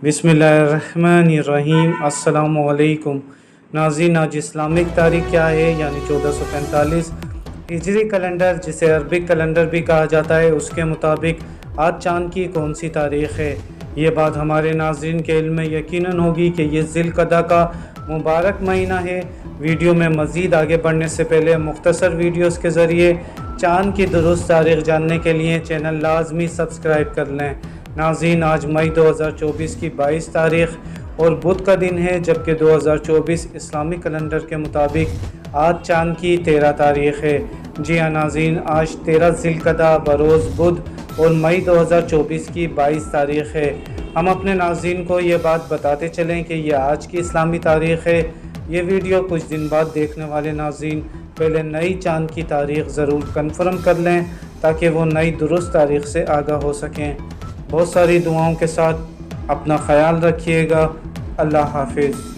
बिस्मिल्लाहिर्रहमानिर्रहीम। अस्सलामुअलैकुम नाज़रीन, आज इस्लामिक तारीख क्या है यानी 1445 हिजरी कैलेंडर जिसे अरबिक कैलेंडर भी कहा जाता है, उसके मुताबिक आज चाँद की कौन सी तारीख़ है। ये बात हमारे नाज़रीन के इल्म में यकीनन होगी कि ये ज़िलक़दा का मुबारक महीना है। वीडियो में मज़ीद आगे बढ़ने से पहले मुख्तसर वीडियोस के ज़रिए चाँद की दुरुस्त तारीख़ जानने के लिए चैनल लाजमी सब्सक्राइब कर लें। नाज़रीन, आज मई 2024 की 22 तारीख़ और बुध का दिन है, जबकि 2024 इस्लामिक कैलेंडर के मुताबिक आज चाँद की 13 तारीख़ है। जी हाँ नाज़रीन, आज 13 ज़िलक़दा बरोज़ बुध और मई 2024 की 22 तारीख़ है। हम अपने नाज़रीन को ये बात बताते चलें कि यह आज की इस्लामी तारीख़ है। ये वीडियो कुछ दिन बाद देखने वाले नाज़रीन पहले नई चाँद की तारीख़ ज़रूर कन्फर्म कर लें ताकि वो नई दुरुस्त तारीख़ से आगाह हो सकें। बहुत सारी दुआओं के साथ अपना ख्याल रखिएगा। अल्लाह हाफिज़।